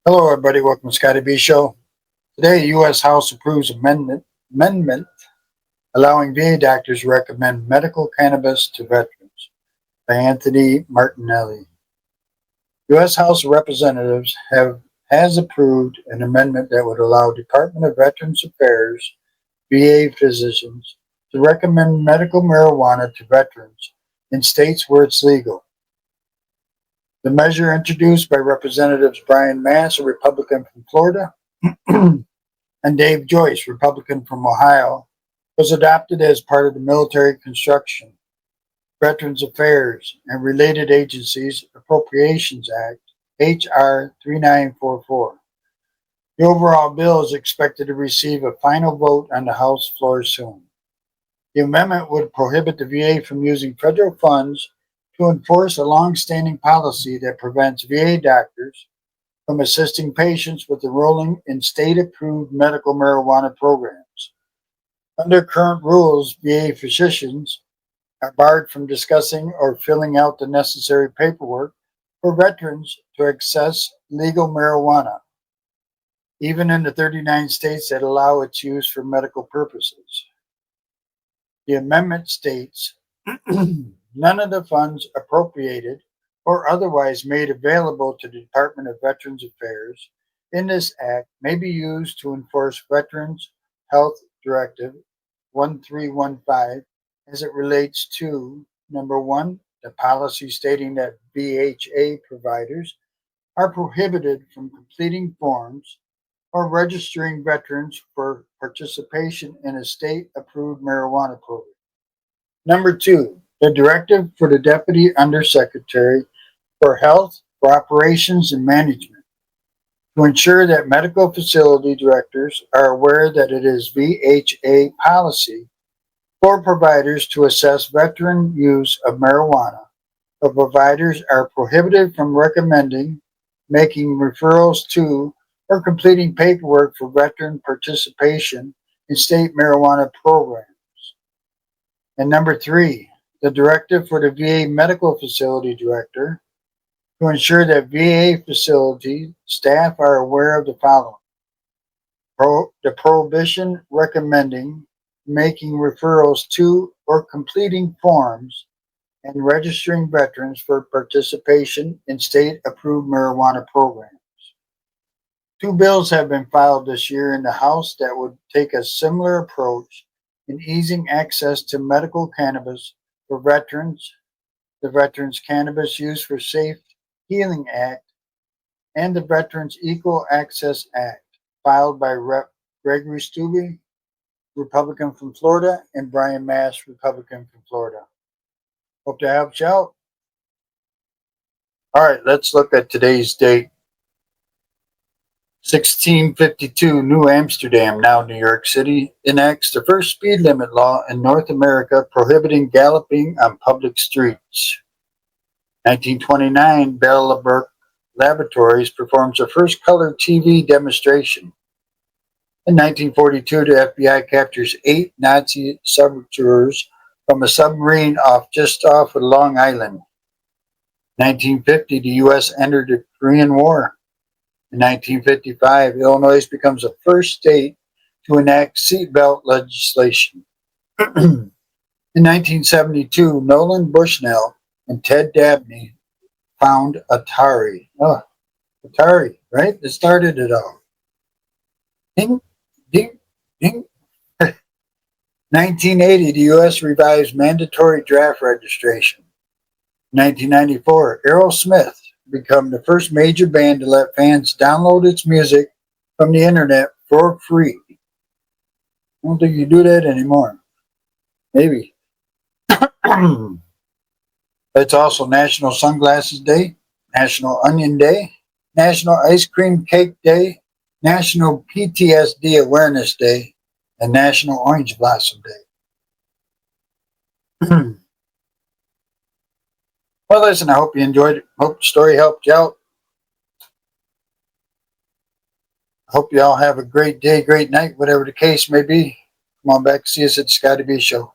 Hello, everybody. Welcome to Scotty B Show. Today, U.S. House approves amendment allowing VA doctors to recommend medical cannabis to veterans by Anthony Martinelli. U.S. House of Representatives has approved an amendment that would allow Department of Veterans Affairs VA physicians to recommend medical marijuana to veterans in states where it's legal. The measure, introduced by Representatives Brian Mass, a Republican from Florida, and Dave Joyce, Republican from Ohio, was adopted as part of the Military Construction, Veterans Affairs, and Related Agencies Appropriations Act, H.R. 3944. The overall bill is expected to receive a final vote on the House floor soon. The amendment would prohibit the VA from using federal funds to enforce a long-standing policy that prevents VA doctors from assisting patients with enrolling in state-approved medical marijuana programs. Under current rules, VA physicians are barred from discussing or filling out the necessary paperwork for veterans to access legal marijuana, even in the 39 states that allow its use for medical purposes. The amendment states none of the funds appropriated or otherwise made available to the Department of Veterans Affairs in this act may be used to enforce Veterans Health Directive 1315 as it relates to number one, the policy stating that VHA providers are prohibited from completing forms or registering veterans for participation in a state-approved marijuana program. Number two, the directive for the Deputy Undersecretary for Health, for Operations and Management to ensure that medical facility directors are aware that it is VHA policy for providers to assess veteran use of marijuana, but providers are prohibited from recommending, making referrals to, or completing paperwork for veteran participation in state marijuana programs. And number three, the directive for the VA Medical Facility Director to ensure that VA facility staff are aware of the following. The prohibition recommending, making referrals to, or completing forms and registering veterans for participation in state-approved marijuana programs. Two bills have been filed this year in the House that would take a similar approach in easing access to medical cannabis for veterans, the Veterans Cannabis Use for Safe Healing Act, and the Veterans Equal Access Act, filed by Rep. Gregory Stubbe, Republican from Florida, and Brian Mass, Republican from Florida. Hope that helps you out. All right, let's look at today's date. 1652, New Amsterdam, now New York City, enacts the first speed limit law in North America prohibiting galloping on public streets. 1929, Bell Laboratories performs the first color TV demonstration. In 1942, the FBI captures 8 Nazi saboteurs from a submarine just off of Long Island. 1950, the U.S. entered the Korean War. In 1955, Illinois becomes the first state to enact seatbelt legislation. In 1972, Nolan Bushnell and Ted Dabney found Atari. Oh, Atari, right? It started it all. Ding, ding, ding. 1980, the U.S. revives mandatory draft registration. 1994, Aerosmith become the first major band to let fans download its music from the internet for free. I don't think you do that anymore. Maybe. It's also National Sunglasses Day, National Onion Day, National Ice Cream Cake Day, National PTSD Awareness Day, and National Orange Blossom Day. Well, listen, I hope you enjoyed it. Hope the story helped you out. I hope you all have a great day, great night, whatever the case may be. Come on back, see us at the Scotty B Show.